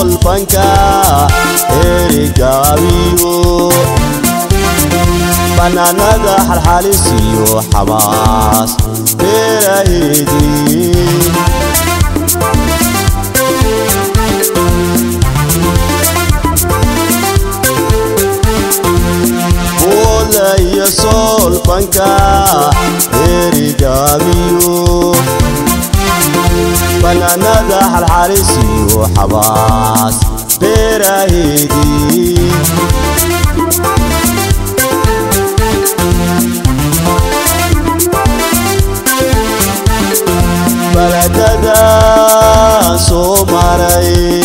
sol banka erigawiyo bananada halhalisiyo xamaas beerahidi Olaya sol banka erigawiyo bananada halhalisiyo xamaas beerahidi baladada soo maray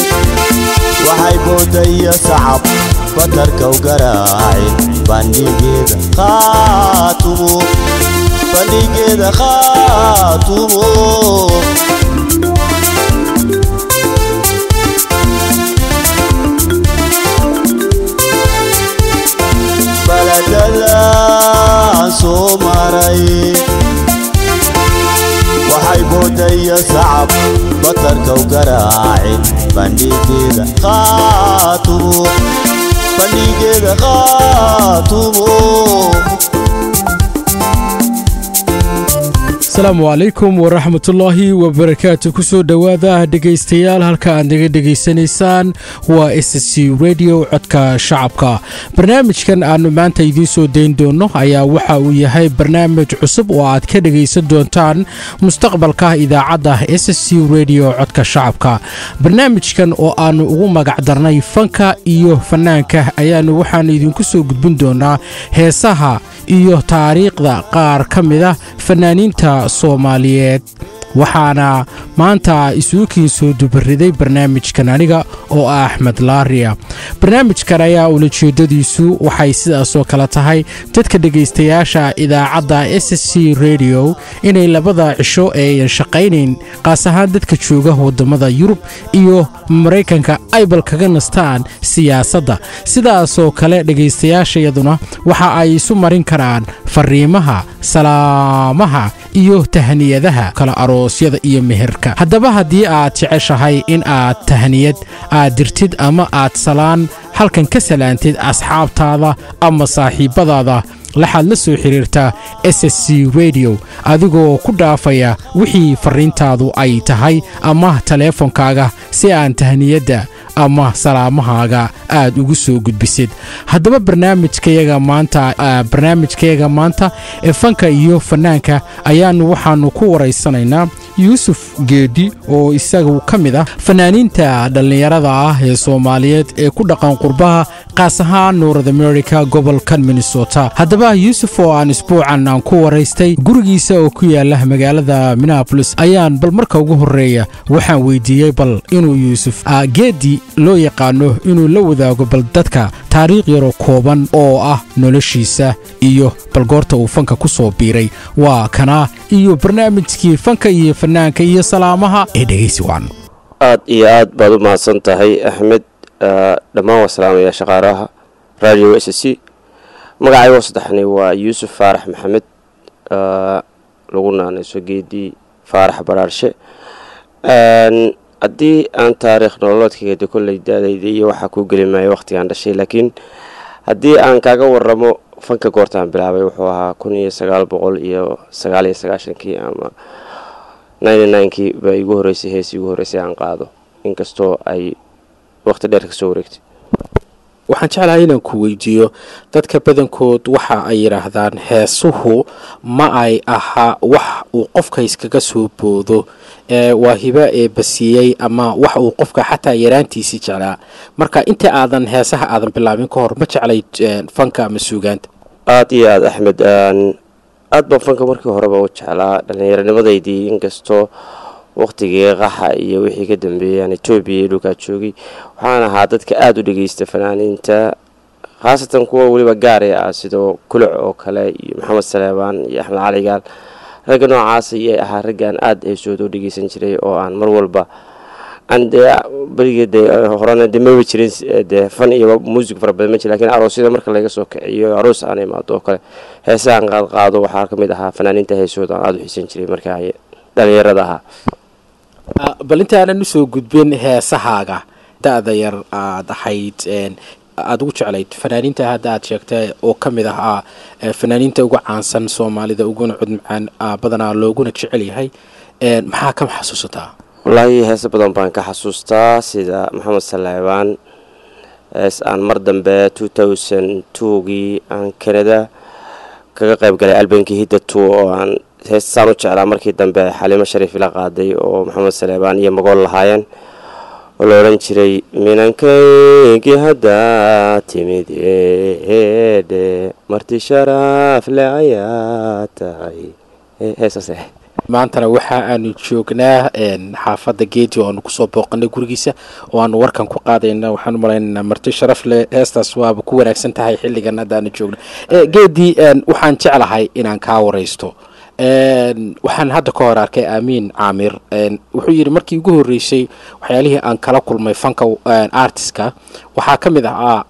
waxay boodaya sacab batarka u garaacay bandhigeeda khaatumo baladada soo maray waxay boodaya sacab batarka u garaacay bandhigeeda khaatumo السلام عليكم ورحمة الله وبركاته كسو دوادا دقيستيال هالكا عندك دقيسانيسان هو SSC راديو عدكا شعبكا برنامج كان آنو مانتا يديسو دين دونو ايا وحاوية هاي برنامج عصب وعدكا دقيسان دونتان مستقبلكا إذا عدا SSC راديو عدكا شعبكا برنامج كان آنو وما قعدرناي فانكا إيو فنانكا ايانو وحان يدين كسو قدبن دونا هيساها iyo taariikhda qaar kamida fanaaniinta Soomaaliyeed waxaana maanta isuukiin soo dubariday barnaamijkan aniga oo Axmed Laariya barnaamijkan ayaa ujeedadiisu waxay sidaas oo kala tahay dadka dhageystayaasha idaacadda SSC Radio inay labada cisho ay shaqeyneen qaas ahaan dadka jooga wadamada Yurub iyo Mareykanka ay bal kaga nastaan siyaasadda sidaas oo kale dhageystayaashayaduna waxa ay isu marin karaan fariimaha salaamaha iyo tahniyadaha kala aroosyada iyo meherka haddaba haddii aad jeceshahay in aad tahniyad aad dirtid ama aad salaan halkan ka salaantid asxaabtaada ama saaxiibadaada laxaad la soo xiriirtaa SSC Radio adigoo ku dhaafaya wixii fariintaadu ay tahay ama taleefankaaga si aan tahniyada ama salaamahaaga aad ugu soo gudbisid haddaba barnaamijkayaga maanta ee fanka iyo fanaanka waxaanu ku wareysanaynaa Yusuf Geedi oo isagu kamid ah fanaaniinta dhalinyarada ah ee Soomaaliyeed ee ku dhaqan qurbaha qaas ahaan North America gobolka Minnesota haddaba Yusuf oo aan isbuucan aan ku wareystay gurigiisa oo ku yaala magaalada Minneapolis ayaan bal marka ugu horeeya waxaan weydiiyay bal inuu Yusuf Geedi loo yaqaano inuu la wadaago bal dadka taariikh yar oo kooban oo ah noloshiisa iyo bal goorta uu fanka ku soo biiray waa kana iyo barnaamijkii fanka iyo fanaanka iyo salaamaha ee dhageysiwan aad iyo aad baad u mahadsan tahay Axmed dhamaan wasalaamaya shaqaalaha radio SSC magacaygu saddexni waa Yusuf Faarax Maxamed lagu naanayso Geedi Faarax Baraarshe haddii aan taariikh nololeedkayga kulay daadayda iyo waxa ku gelimayo waqtigan dhashay laakiin haddii aan kaaga waramo fanka goortaan bilaabay wuxuu ahaa 1999 ama 99kii baa igu horeysay heesii ugu horeysay aan qaado inkastoo ay waqti dheer ka soo wareegtay waxaan jeclahay inaan ku weydiiyo dadka badankood waxa ay yiraahdaan heesuhu ma ay aha wax uu qofka iskaga soo boodo waa hiba ee basiyay ama wax uu qofka xataa yaraantiisi jeclaa marka inta aadan heesaha aadan bilaabin ka hor ma jeclay fanka ama suugaanta aad iyo aad Axmed aad baan fanka markii horeba u jeclaa dhallinyaranimadeydii inkastoo waqtigii qaxa iyo wixii ka dambeeyay Ethiopia dhulka joogay waxaan ahaa dadka aad u dhageysta fanaaniinta khaasatan kuwa waliba gaar ah sidoo kuluc oo kale iyo Maxamed Saleebaan iyo Axmed Cali Gaal ragga noocaas ay ahaa raggan aad ay soo dhageysan jiray oo aan mar walba barigeeda horena dima jirin fan iyo music farabadan ma jirin laakiin aroosyada marka laga soo kiciyo aroos aan imaado kale heesaan qaado waxa kamid ahaa fanaaniinta heesooda aad u xiisan jiray marka dhalinyarada ahaa bal inta aan soo gudbin heesahaaga da'da yar aad ahayd aad ugu jeclayd fanaaniinta hadda aad sheegtay oo ka mid ah fanaaniinta ugu caansan Soomaalida uguna cod macaan badanaa looguna jecel yahay maxaa ka xasuusataa wallaahi heesa badan baan ka xasuustaa sida Maxamed Salaaban aan mar dambe 2002gii aan Canada kaga qayb galay albankii Hidda 2 oo aan heestaan u jeclaa markii dambe Xaliimo Shariif la qaaday oo Maxamed Salaaban iyo Magool lahaayeen oo la oran jiray minankaygi hadda timid marti sharaf la ayaatay heesaas maantana waxa aanu joognaa xaafadda Geedi oo aanu ku soo booqanay gurigiisa oo aanu warkan ku qaadayna waxaan u maleynaynaa marti sharaf leh heestaas waaba ku wanaagsan tahay xilligan hadda aanu joogno Geedi waxaan jeclahay inaan ka wareysto waxaan hadda ka hor arkay Amiin Caamir wuxuu yiri markii ugu horeysay waxyaalihii aan kala kulmay fanka artistka waxaa kamid ah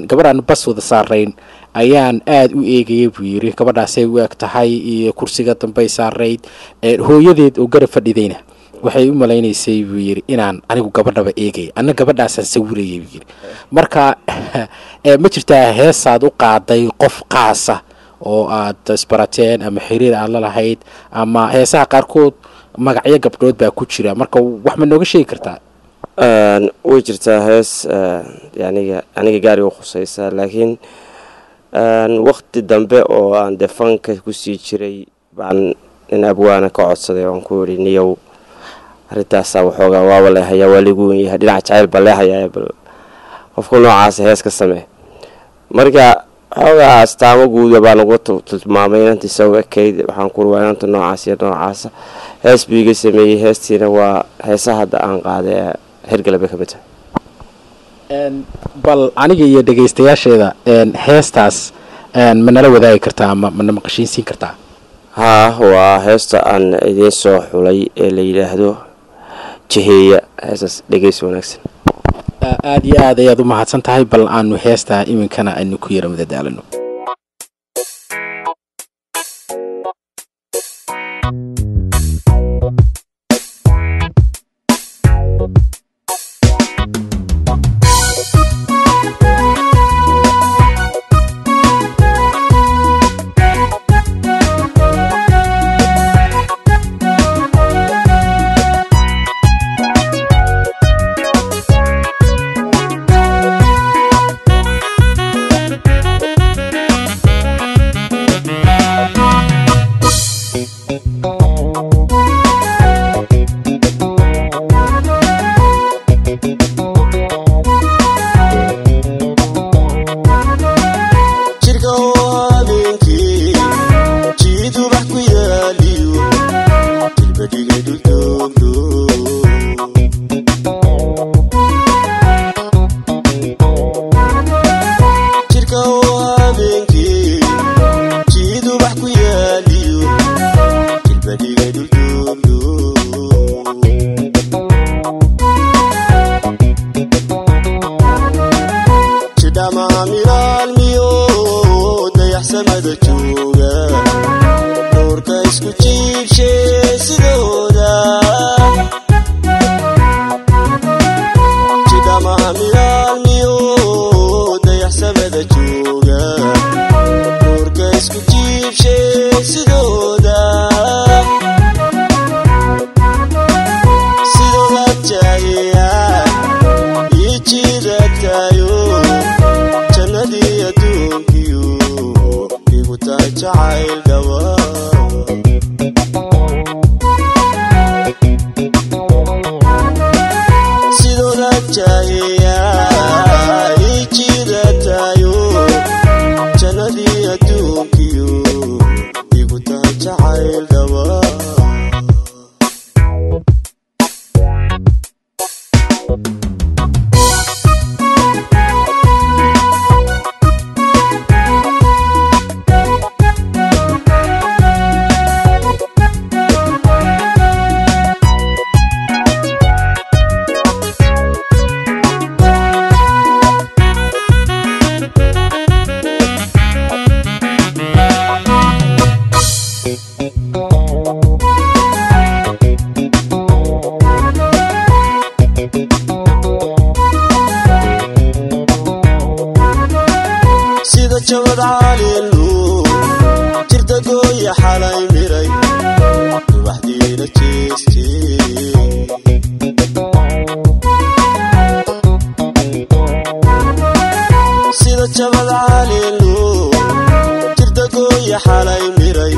gabadhan bas wada saarayn ayaan aad u eegayay buu yiri gabadhaasay u eg tahay iyo kursiga dambe saarayd hooyadeed oo garab fadhidayna waxay u maleynaysay buu yiri inaan anigu gabadhaba eegay ana gabadhaas sawirayay buu yiri marka ma jirtaa heesaad u qaaday qof qaas ah oo aad isbarateen ama xiriir aad la lahayd ama heesaha qaarkood magacyo gabdhood baa ku jira marka wax ma nooga sheegi kartaa way jirtaa hees aniga gaari u khusaysa laakiin waqti dambe oo aan defanka ku sii jiray baan in abwaana ka codsaday oo aan ku yiri niyow arrintaas waxoogaa waa leeyahay waa ligu yahay dhinaca jacayl baa leeyahay bal qofku noocaas hees ka samee marka xoogaa astaamo guud baan ugu tilmaamay intii soo ekeyd waxaan ku ruwaayanta noocaas hees biiga sameeyay heestiina waa heesaha hadda aan qaaday hergalbe ka mid bal aniga iyo dhageystayaasheeda heestaas ma nala wadaagi kartaa ama ma maqashiin kartaa waa heesta aan idin soo xulay ee la yiraahdo jiheeya heesas dhageys wanaagsan aad iyo aad ayaad u mahadsan tahay bal aanu heesta iminkana aynu ku yara madadaalano xalay miray waxdiina jeestay sida jabal caleelu jirda gooya xalay miray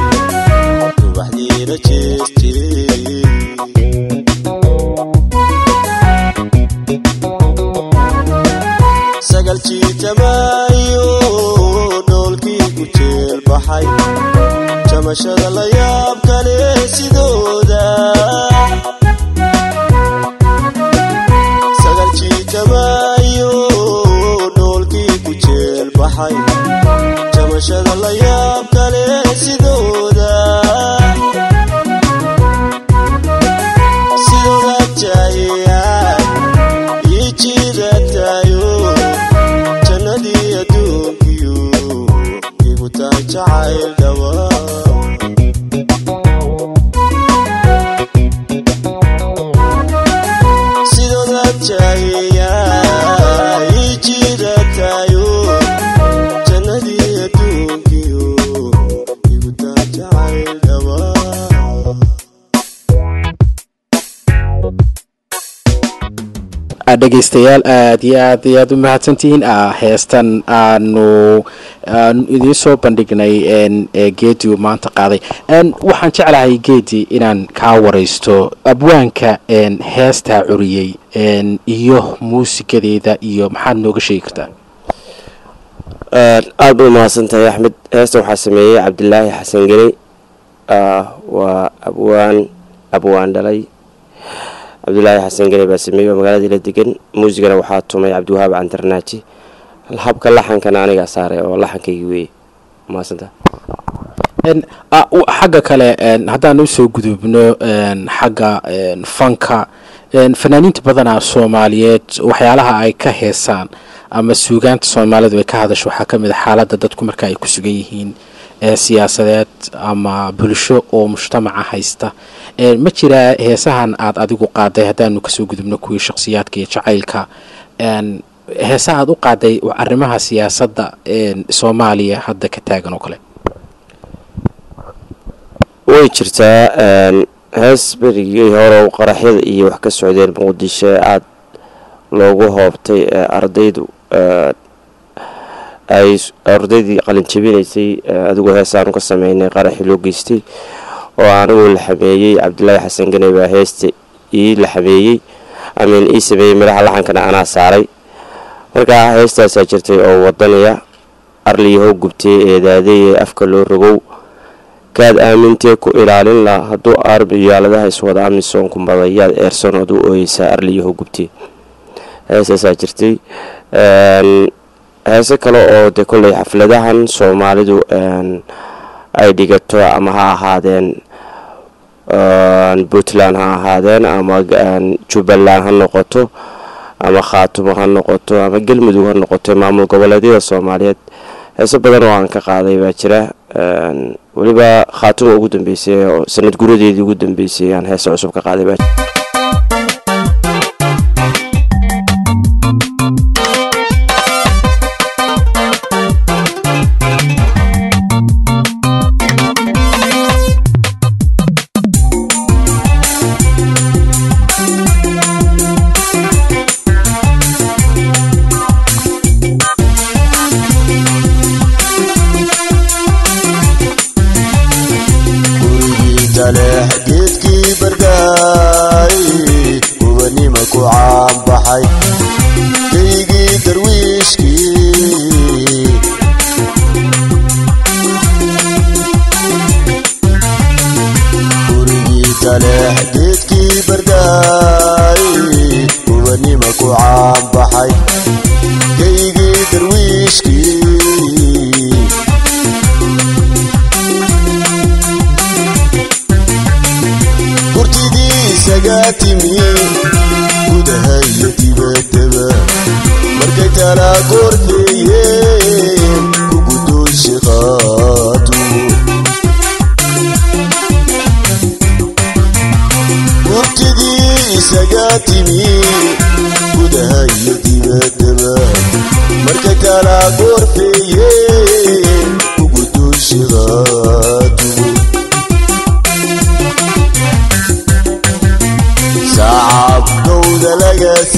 waxdiina jeestay sagal jiitamayo dhoolkii ku jeel baxay jamashada la yaab kale sidooda sagal jiitamayo dhoolkii ku jeel baxay jamashada la yaab kale sidooda sidooda jaya ijiidatayo jannadii adduunkiyo igu tahay jacayl dhawaa sidooda jaya ijiidatayo jannadii adduunkiyo igu tahay jacayl dhawaa dhegaystayaal aad iyo aad u mahadsantihiin heestan aanu idiin soo bandhignay geedi uu maanta qaaday waxaan jeclahay geedi inaan kaa waraysto abwaanka heestaa curiyey iyo muusikadeeda iyo maxaad nooga sheegi kartaa aad buu mahadsantahay axmed heesta waxaa sameeyey cabdilaahi xasan geley waa abwaan dhalay cabdilaahi xasan geley baa sameeyey magaaladii la degan muusigana waxaa tumay cabdiwahaab cantarnaaji habka laxankana anigaa saaray oo laxankaygii weeye mahadsantahay xagga kale haddaan usoo gudubno xagga fanka fanaaniinta badanaa soomaaliyeed waxyaalaha ay ka heesaan ama suugaanta soomaalidu ay ka hadasho waxaa ka mid a xaaladda dadku marka ay ku sugan yihiin siyaasadeed ama bulsho oo mujtamaca haysta ma jiraa heesahan aad adigu qaaday haddaanu kasoo gudubno kuwii shakhsiyaadka iyo jacaylka heesaha aad u qaaday arrimaha siyaasadda soomaaliya hadda ka taagan oo kale way jirtaa hees berigii hore qaraxyada iyo wax ka socdeen muqdisho aad loogu hoobtay ardaydu ay ardaydii qalin jabinaysay adigu heesaanu ka sameynay qaraxii loo geystay oo anigu la xameeyey cabdilaahi xasan ganey baa heesta ii la xameeyey amiin ii sameeyey madaxa laxankana anaa saaray markaa heestaasaa jirtay oo wadaniya arliyahow gubtay eedaaday ee afka loo rogow kaad aamintee ku ilaalin laha hadduu arbi yaaladaha iswada amisoon kumbadayaad eersan ood u ooyeysaa arliyahow gubtay heestaasaa jirtay heese kale oo de kolley xafladahan soomaalidu ay dhigato ama ha ahaadeen puntland ha ahaadeen ama jubbaland ha noqoto ama khaatumo ha noqoto ama galmudug ha noqoto maamul goboleedyada soomaaliyeed heese badan oo aan ka qaaday baa jira weliba khaatumo ugu dambeysay oo sanad guradeedii ugu dambeysay aan heese cusub ka qaaday baa geedkii bargaay ubanima ku caanbaxay geygii darwiishkii gurigii taleex geedkii bargaay ubanima ku caanbaxay geygii darwiishkii سقاتمي ودهي دبدبا مركي ترى قرثيين وقدو الشقاتو وابتدي سقاتمي ودهي دبدبا مركي ترى قرثيين وقدو الشقاتو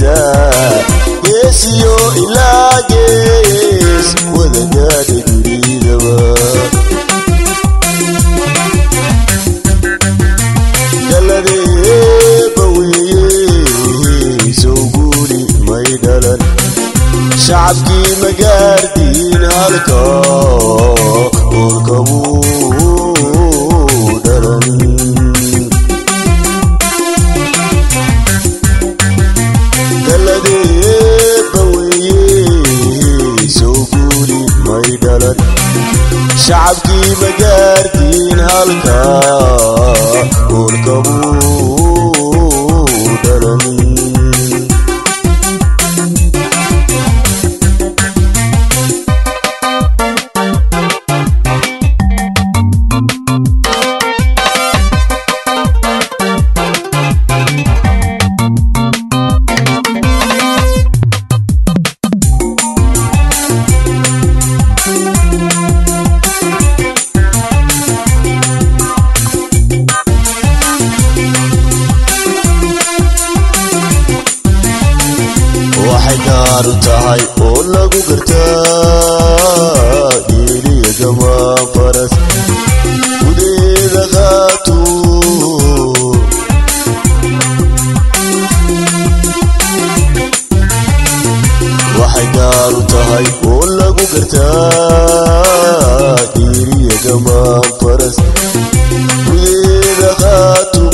gaarsa geesiyo ilaa gees wada gaadha dunidaba galadeeba weeye soo guuli may dhalan shacabkii magaardiin halka urkabuu dhalan galadeeba weeye soo guuli may dhalan shacabkii magaardiin halka urkabuu dhalan tahay oo lagu gartaa geeliya gamaan faras gudeeda qaato waxay gaar u tahay oo lagu gartaa geeliya gamaan faras gudeeda qaato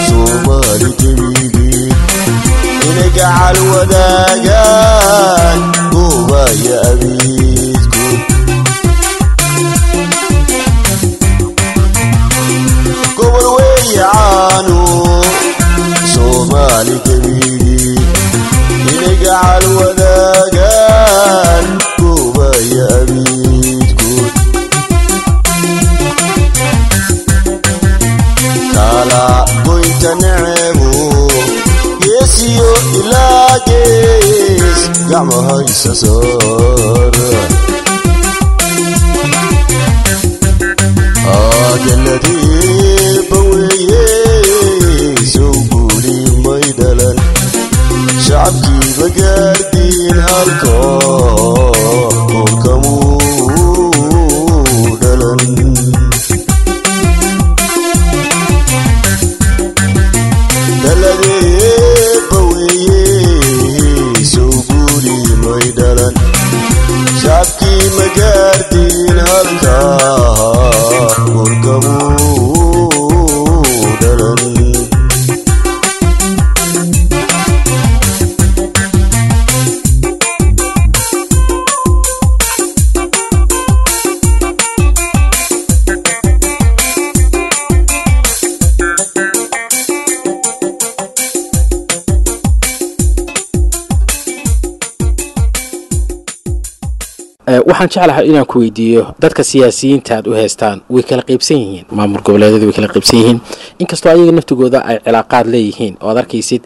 Somali jebigi ina gacal wadaagaan goobaya abiidku gobol weeyacaanu Somali jebigi ina gacal wadaagaan goobaya abiidku kala goynta naceebo geesiyo ilaa gees gacmahaysa saar galadeeba weeye soo guuli may dhalan shacabkii magaardiin halka urkamuu dhalan galadeeba weeye soo guuli may dhalan shacabkii magaardiin halka urkabuu dhalan waxaan jeclahay inaan ku weydiiyo dadka siyaasiyiinta aad u haystaan way kala qaybsan yihiin maamul goboleedyadu way kala qaybsan yihiin inkastoo ayaga naftigooda ay cilaaqaad leeyihiin oo aad arkaysid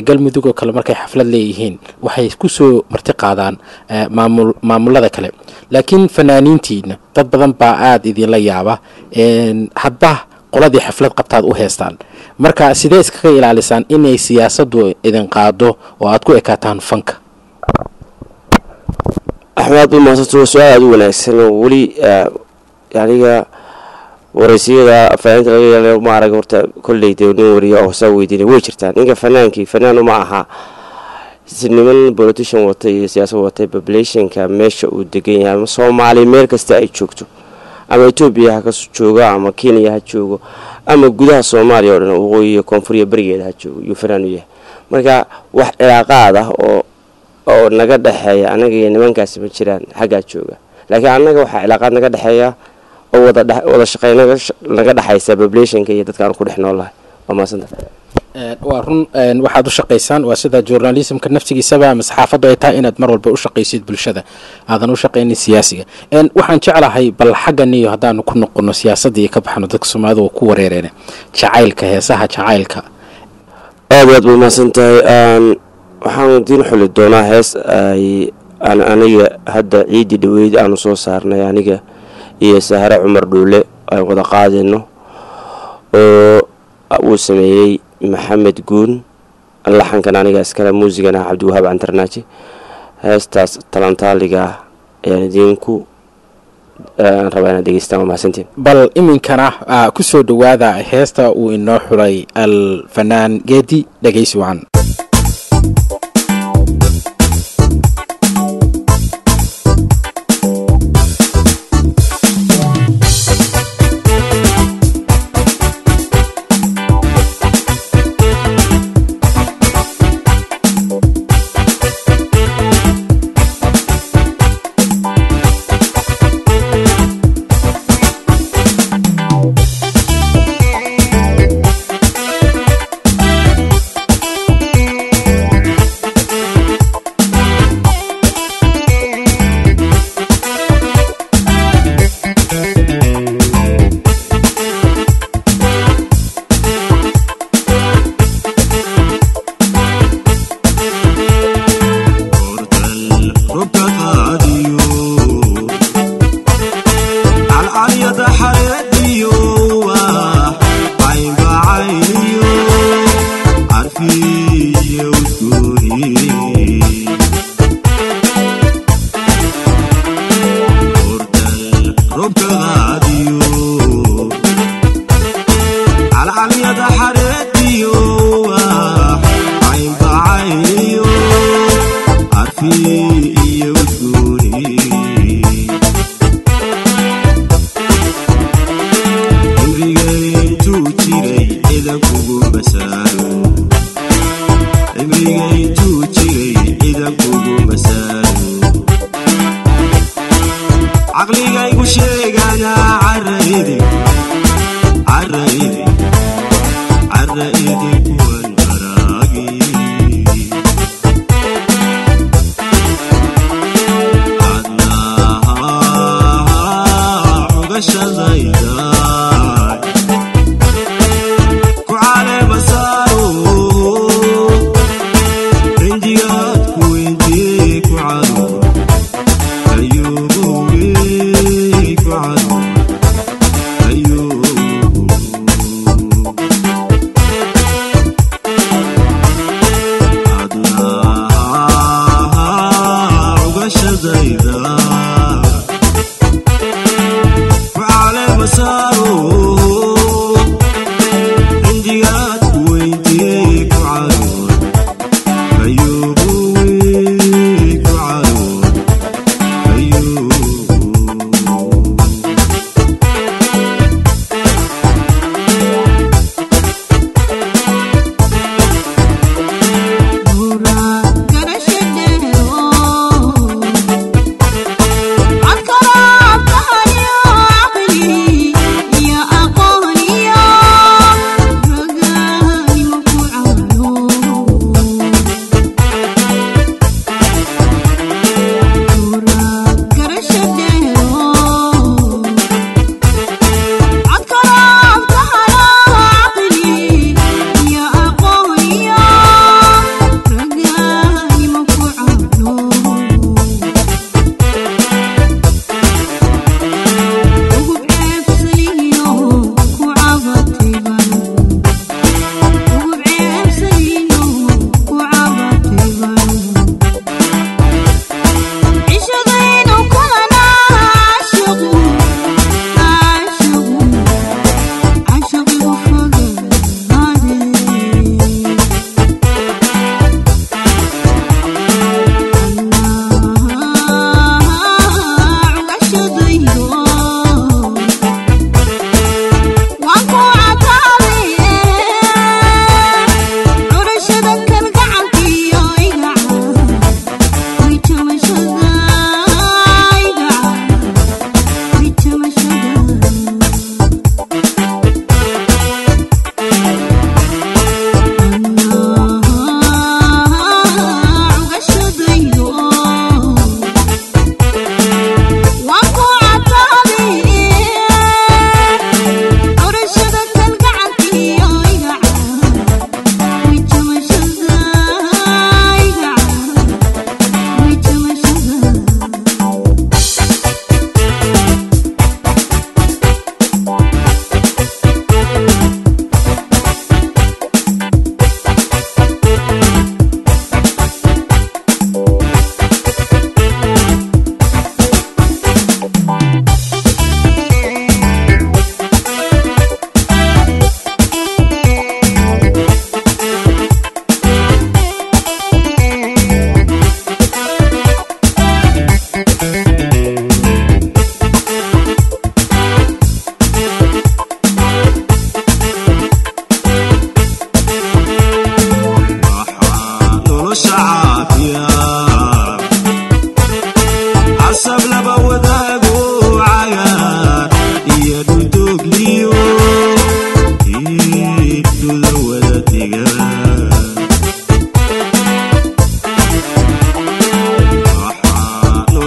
galmudug oo kale markay xaflad leeyihiin waxay ku soo marti qaadaan maamulada kale laakiin fanaaniintiina dad badan baa aad idinla yaaba hadba qoladii xaflad qabtaad u haystaan marka sidee iskaga ilaalisaan inay siyaasaddu idin qaado oo aad ku ekaataan fanka أحمد بالمصطفى سؤال وناسن ولي يعني ورسيدا فانت ما عرفت كل يدونوري أو سوي ديني ويشرتان إنك فنان معها سنمن بوليتيشن وتي سياسة وتي population كمش ودقين يعني صومالي مركز تأي شوكتو أما إثيوبيا هكذا أما كينيا هتشوكو أما جودها صوماليا وهو كونفوريا بريد هتشوكو يفرانويه مركا واحد علاقة oo naga dhaxeeya anaga iyo nimankaas ma jiraan xagga jooga laakiin anaga waxa cilaaqad naga dhaxeeya oo wada shaqeyn naga dhaxaysa population-ka iyo dadka aan ku dhex noolahay waa maasanta waa run waxaad u shaqeysaan waa sida journalism-ka naftigiisaba ama saxaafaddu ay tahay inaad mar walba u shaqeysid bulshada aadan u shaqeynin siyaasiga waxaan jeclahay bal xaggan iyo haddaan ku noqono siyaasadda ka baxno dadka Soomaalida oo ku wareereen jacaylka heesaha jacaylka aad buu maasantahay waxaan diin xuli doonaa hees ay aniga hadda ciidii dhaweyd aanu soo saarnay aniga iyo Sahra Cumar Dhuule ay wada qaadayno oo uu sameeyay Maxamed Guun laxankan aniga iskala muusigana Cabdiwahaab Antarnaaji heestaas talantaaliga ayaan idinku rabayna dhageystaan mahadsantiin bal iminkana ku soo dhawaada heesta uu inoo xulay al-fanaan Geedi dhageysi wacan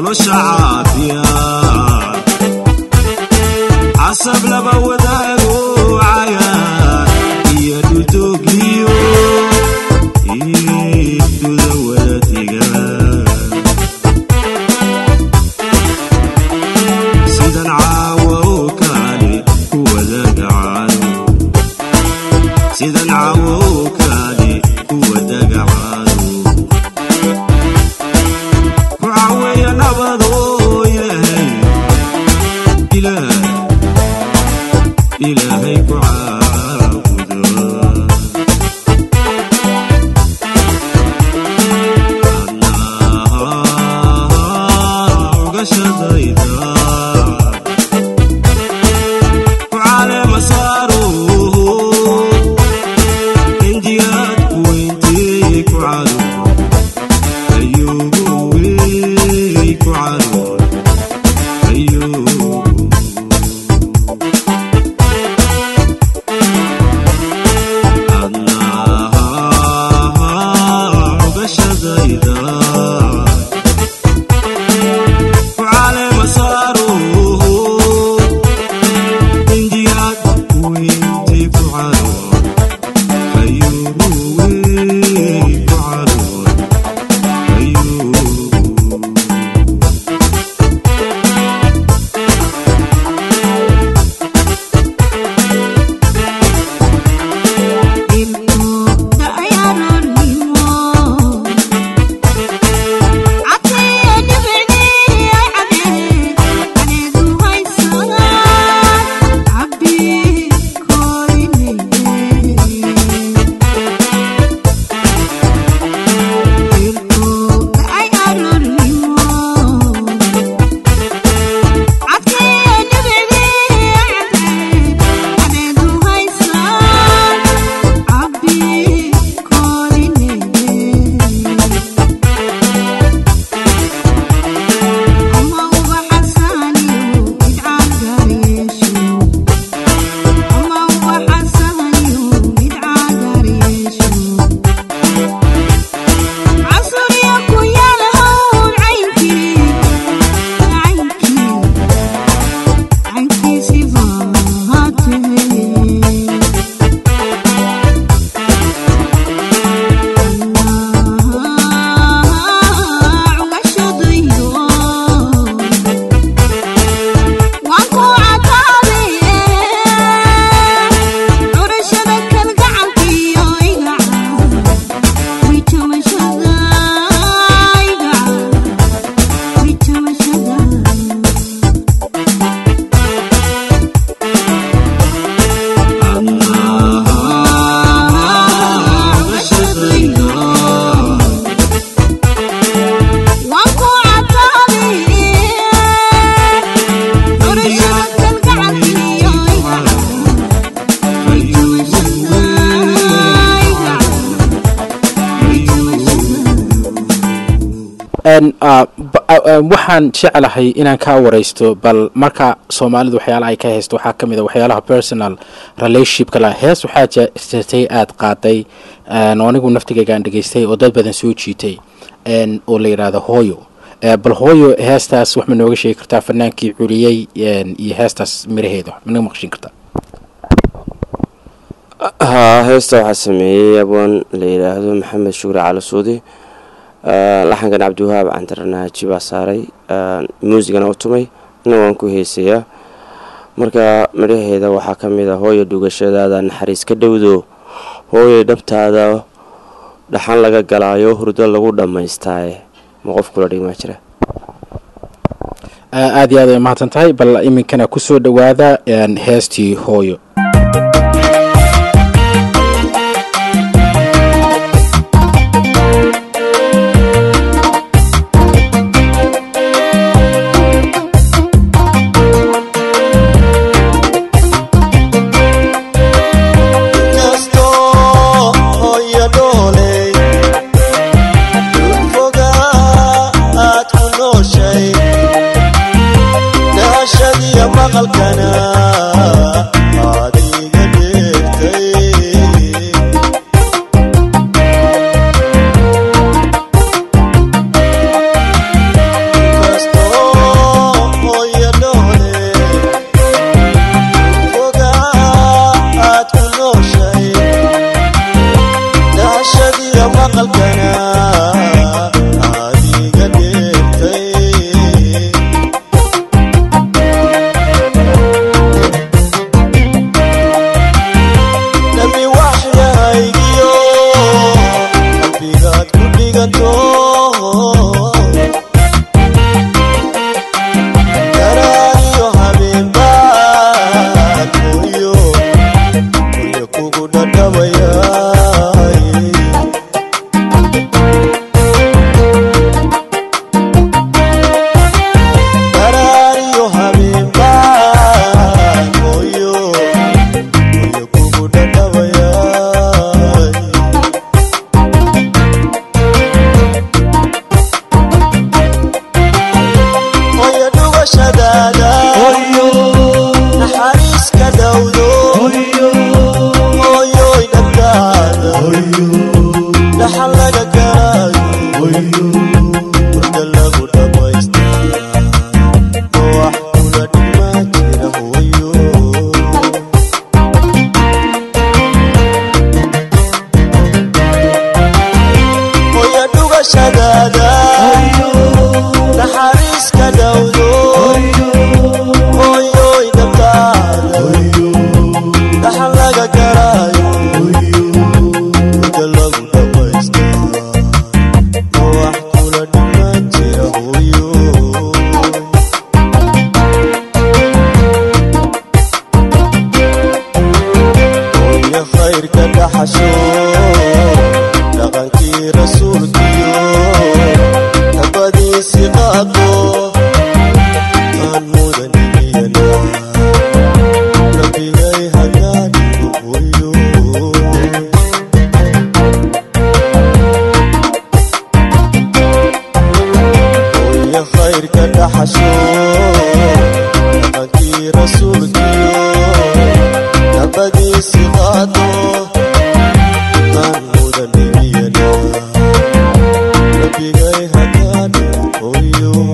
nolosha caafiya casab laba wadaago cayaan iyo dhultoogiyo iibtuda wadatiga sidan caawa oo kale ku wadagacaano sidan caawa oo kale ku wadagacaano ku caaweeya nabadoo ilaahay ku caabudo uga shadayda ku caleema saaro indiyaad ku weyntee ku cado ayugu wey ku cado ayugu waxaan jeclahay inaan ka wareysto bal marka Soomaalidu waxyaalaha ay ka haysto waxa kamid ah waxyaalaha personal relationship kala hees waxa jirtay aad qaaday anigu naftigayga aan dhageystay oo dad badan soo jiitay oo la yiraahdo hooyo bal hooyo heestaas wax ma nooga sheegi kartaa fanaankii culiyay iyo heestaas miraheedo ma maqshin kartaa heesta waxa sameeyay abwan la yiraahdo Maxamed Shuure Cali Suudi laxankan Cabdiwahaab Cantarnaaji baa saaray muusigana u tumay waan ku heesaya marka miraheeda waxa kamid ah hooyo dhugashadaada naxariis ka dhawdo hooyo dhabtaada dhaxan laga galaayo hurdo lagu dhameystay ma qof kula dhigma jira aad iyo aad ay mahadsan tahay bal iminkana ku soo dhawaada heestii hooyo مقلكنا ويا خير كان حشو أكي رسولك نبدي صفاته كان مودن بينا ربي جاي هكان ويو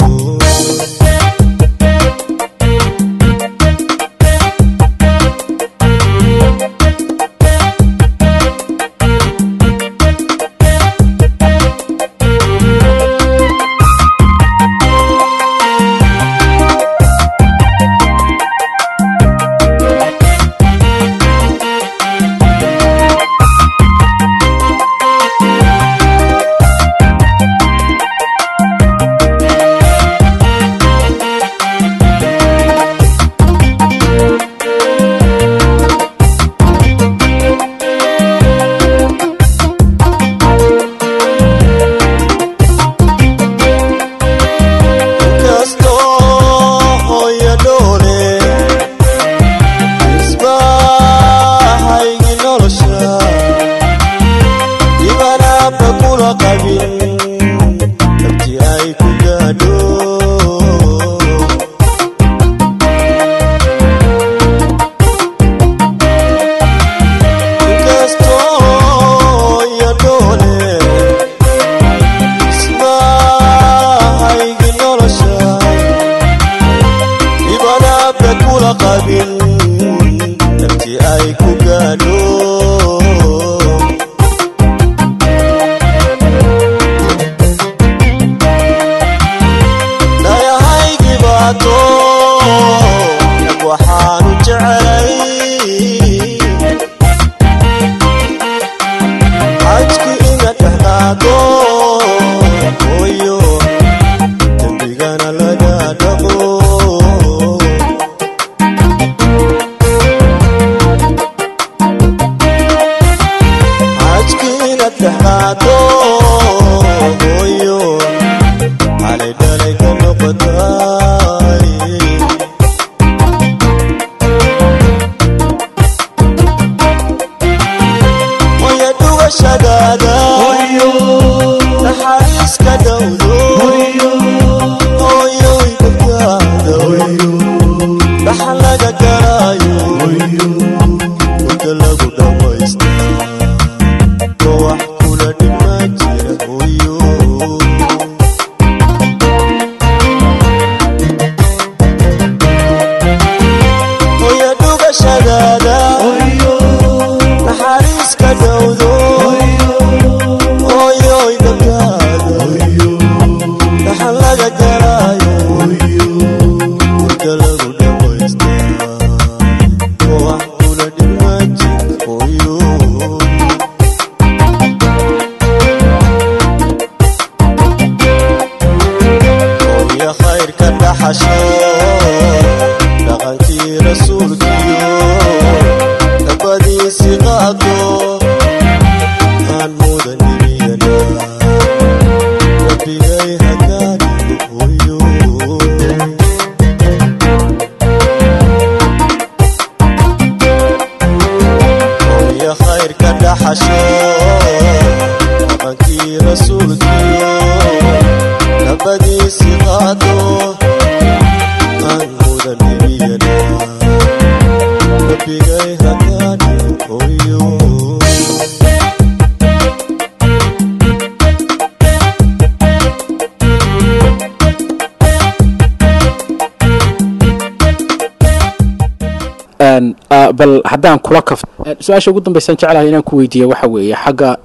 bal haddaan kula kafto su-aasha ugu dambaysan jeclahay inaan ku weydiiyo waxa weeye xagga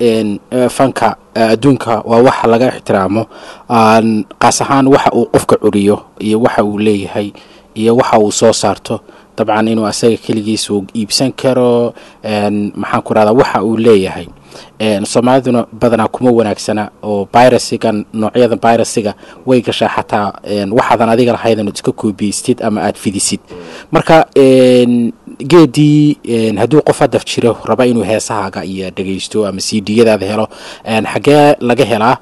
fanka adduunka waa waxa laga ixtiraamo qaas ahaan waxa uu qofka curiyo iyo waxa uu leeyahay iyo waxa uu soo saarto dabcan inuu asaga keligiis uu iibsan karo maxaan ku radaa waxa uu leeyahay Soomaaliduna badanaa kuma wanaagsana oo virusigan noocyada virusiga way gashaa xataa waxaadan adiga lahayd inaad iska koobiyistid ama aad fidisid marka geedii hadduu qof hadaf jiro raba inuu heesahaaga iyo dhageysto ama CD-yadaada helo xagee laga helaa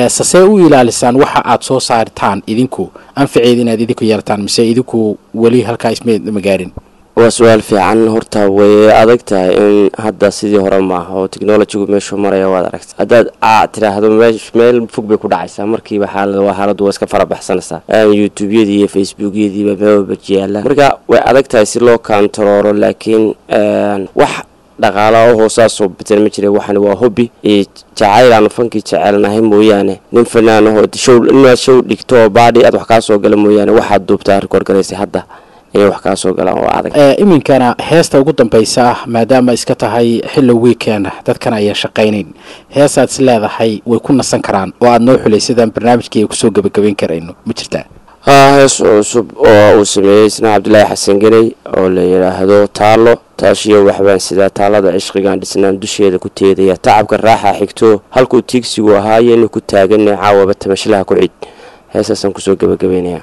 sasee u ilaalisaan waxa aad soo saartaan idinku anfaceed inaad idinku yeelataan mise idinku weli halkaa isma gaarin waa su-aal fiican. horta way adag tahay in hadda sidii hore maaha oo technology-gu meeshu maraya waad aragta. haddaad tiraahdo meel fog bay ku dhacaysaa markiiba xaaladu waa iska farabaxsanaysaa. youtube-yadii iyo facebook-yadiiba meelba yaala, marka way adag tahay si loo kantarooro. laakiin wax dhaqaala oo hoosaasoo bitan ma jira. waxani waa hobby iyo jacayl aan fankii jecelnahay mooyaane nin fanaan ahoo show dhigto oo baadhi aad wax kaa soo gala mooyaane waxaad duubtaa record garaysay hadda inay wax kaa soo galaan waa adag. iminkana heesta ugu dambaysa ah maadaama iska tahay xilli weekend dadkana ayaan shaqaynayn, heesaad is leedahay way ku nasan karaan oo aad noo xulay sidaan barnaamijkii ay kusoo gabagabayn karayno ma jirtaa? hees cusub oo uu sameeyey isna cabdilaahi xasan ganey oo la yidhaahdo taalo. taashiyo waxbaan sidaa taalada cishqigaan dhisnaan dusheeda ku teedaya tacabka raaxa xigto halkuu tiigsigu ahaayenu ku taaganay caawaba tamashlaha ku cid. heesaasaan kusoo gabagabaynaya.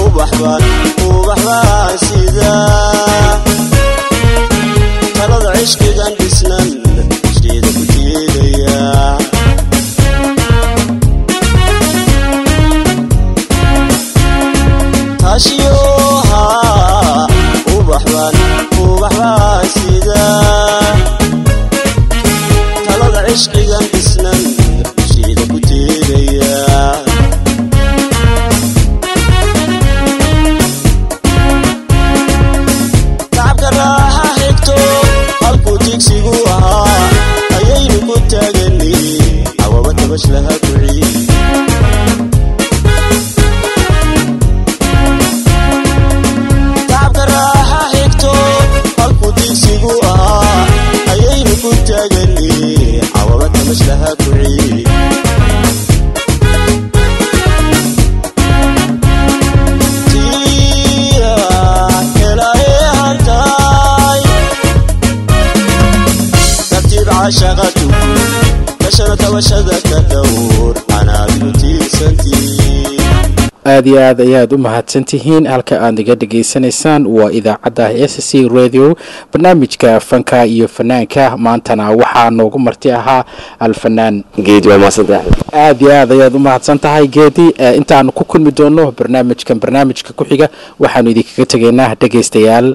ubaxbaan sida عاشقة كشرة وشذك دور أنا بيوتي سنتي aad iyo aad ayaad u mahadsantihiin halka aad iga dhageysanaysaan waa idaacadda SC Radio barnaamijka fanka iyo fanaanka maantana waxaa noogu marti ahaa alfanaan geedi waa mahadsantahay aad iyo aad ayaad u mahadsantahay geedi intaanu ku kulmi doono barnaamijka ku xiga waxaanu idinkaga tegaynaa dhageystayaal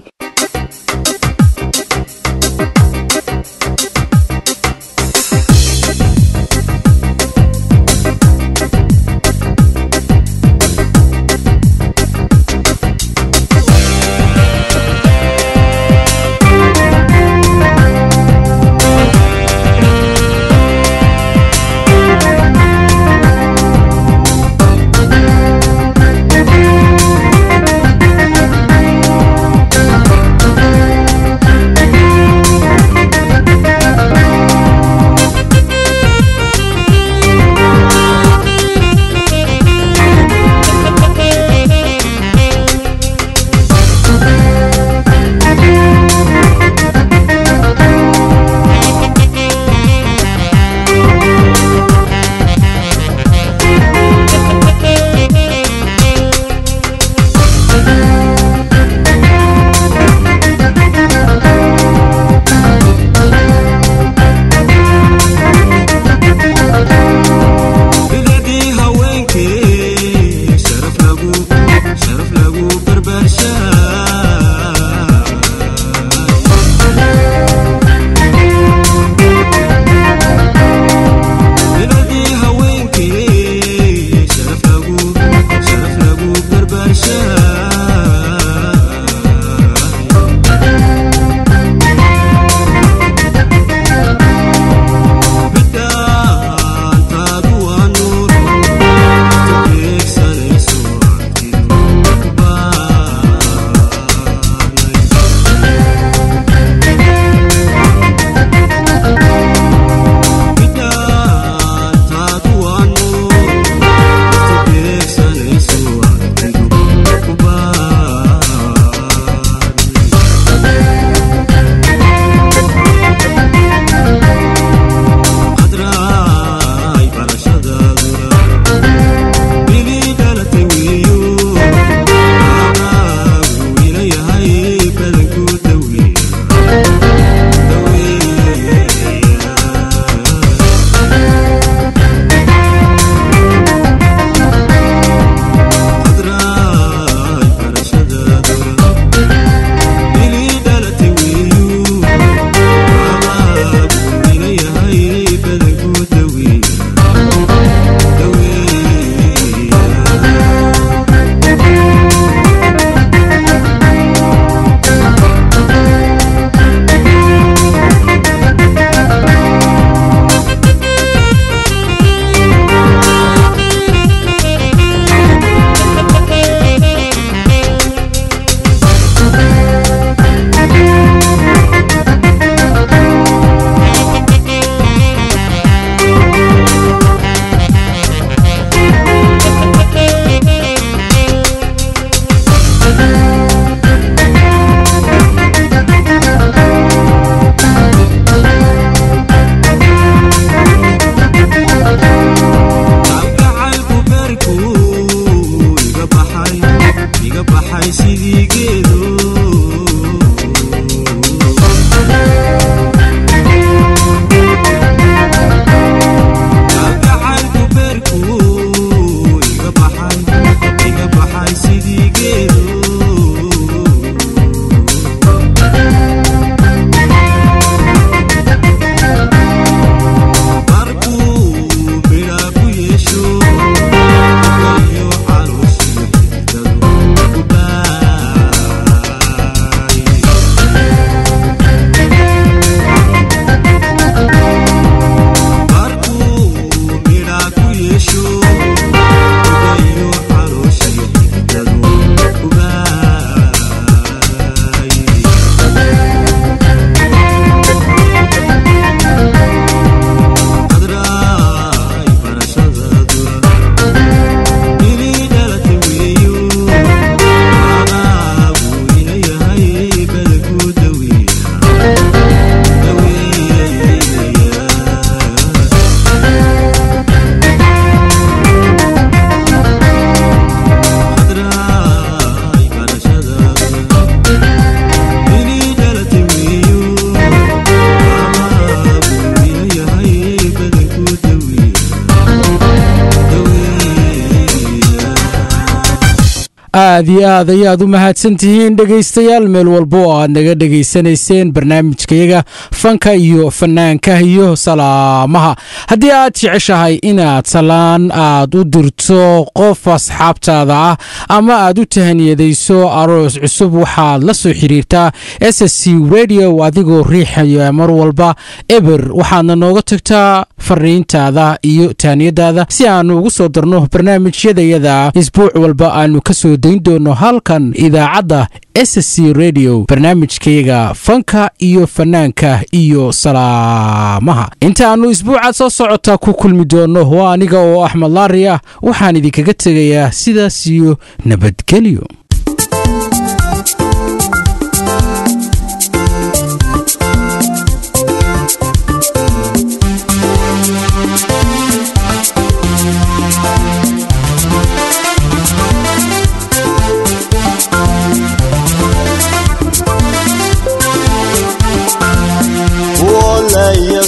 aad iyo aad ayaad u mahadsantihiin dhegaystayaal meel walba oo aad naga dhegaysanayseen barnaamijkayaga fanka iyo fanaanka iyo salaamaha. haddii aad jeceshahay inaad salaan aad u dirto qof asxaabtaada ah ama aad u tahaniyadayso aroos cusub waxaad la soo xiriirtaa SSC Radio adigoo riixaya mar walba eber waxaadna nooga tagtaa fariintaada iyo tahaniyadaada si aanu ugu soo darno barnaamijyadayada isbuuc walba aanu ka soo dayn doono halkan idaacadda SSC Radio barnaamijkayaga fanka iyo fanaanka iyo salaamaha. intaanu isbuuca soo socota ku kulmi doono waa aniga oo Axmed Laari ah waxaan idinkaga tegayaa sidaas iyo nabadgelyo.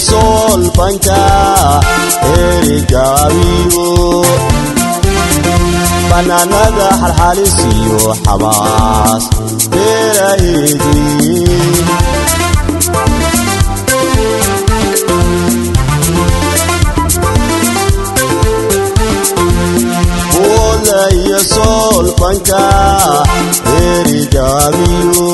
sol banka erigawiyo bananada halhalisiyo xamaas beerahidi wala sol banka erigawiyo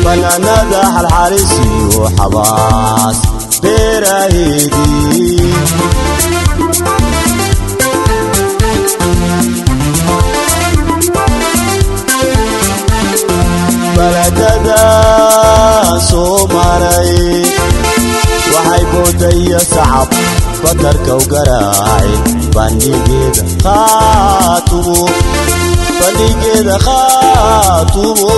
bananada halhalisiyo xamaas beerahidi baladada soo maray waxay boodaya sacab badarka u garaacay bandhigeeda khaatumo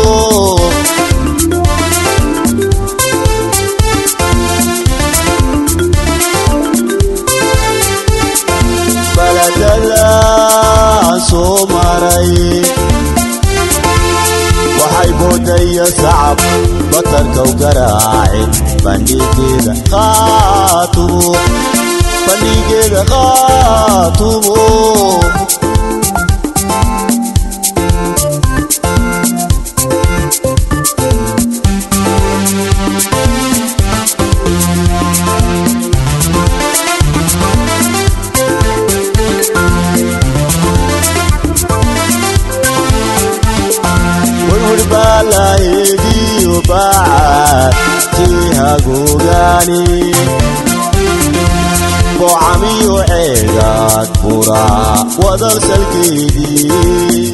baladada soo maray waxay boodaya sacab batarka u garaacay bandhigeeda khaatumo balaidiyo baad tihagogani bocamiyo ceegaad bura wadal salkeedii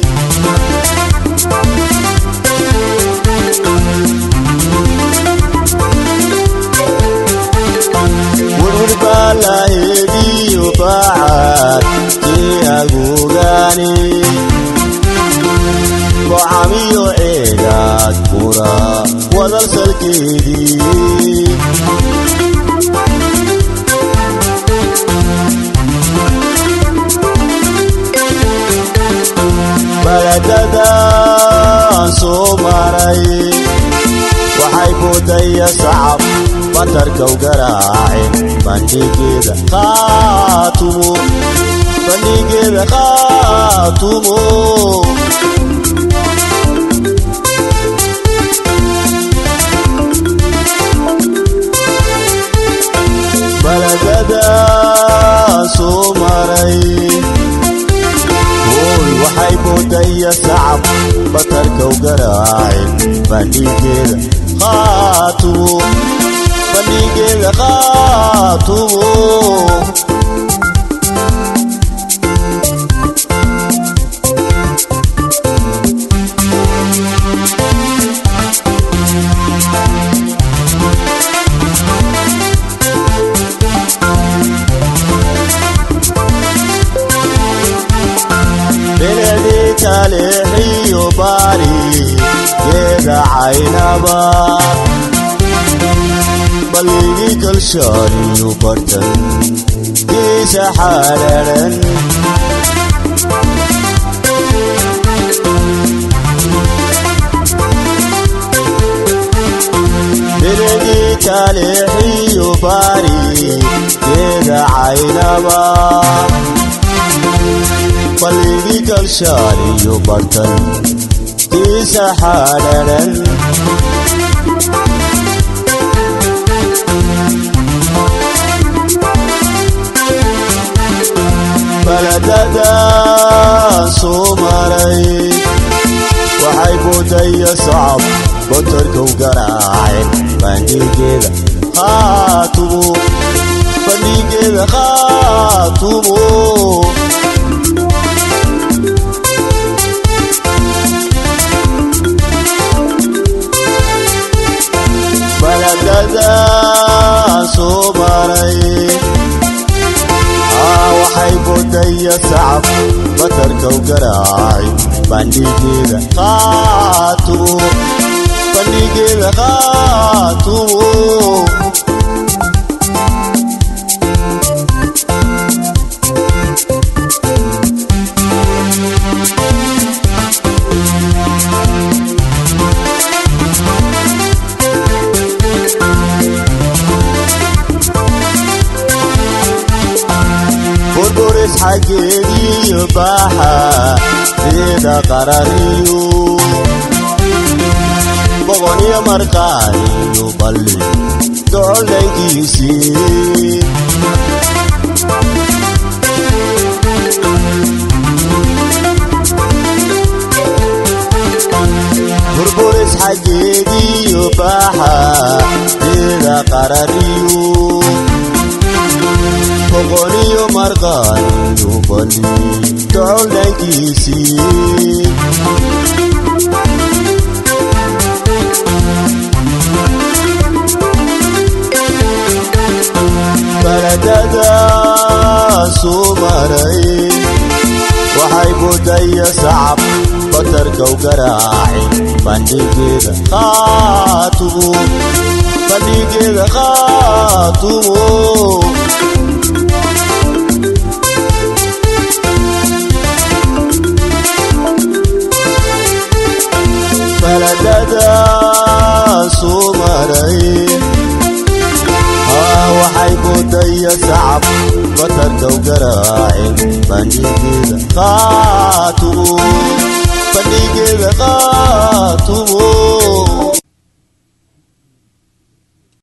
wurwur balaidiyo baad tihagogani bocamiyo ceegaad bura wadal salkeedii baladada soo maray waxay boodaya sacab batarka u garaacay bandhigeeda khaatumo baladada soo maray waxay boodaya sacab batarka u garaacay bandhigeeda khaatumo taleexiyo baari geeda caynaba baligi kalshaaniyo bartan geesa xararan beledi taleexiyo baari geeda caynaba balidi kalshaaliyo bartan tiisa xaadhanan baladada soo maray waxay boodaya sacab batarkow garaaceen bandhigeeda qaatumo bandhigeeda qaatumo baladada soo maray waxay boodaya sacab batarkow garaaceen bandhigeeda qaatumo bandhigeeda qaatumo burburis xageediyo baaxa reeda qarariyo boqoniyo marqaaniyo balli docolankiisii burburis xageediyo baaxa reeda qarariyo boqoniyo marqaaniyo balli docolankiisii baladada soo maray waxay boodaya sacab batarkow garaaceen bandhigeeda qaatumo bandhigeeda qaatumo baladada soo maray waxay boodaya sacab batarkow garaaceen bandhigeeda qaatumo bandhigeeda qaatumo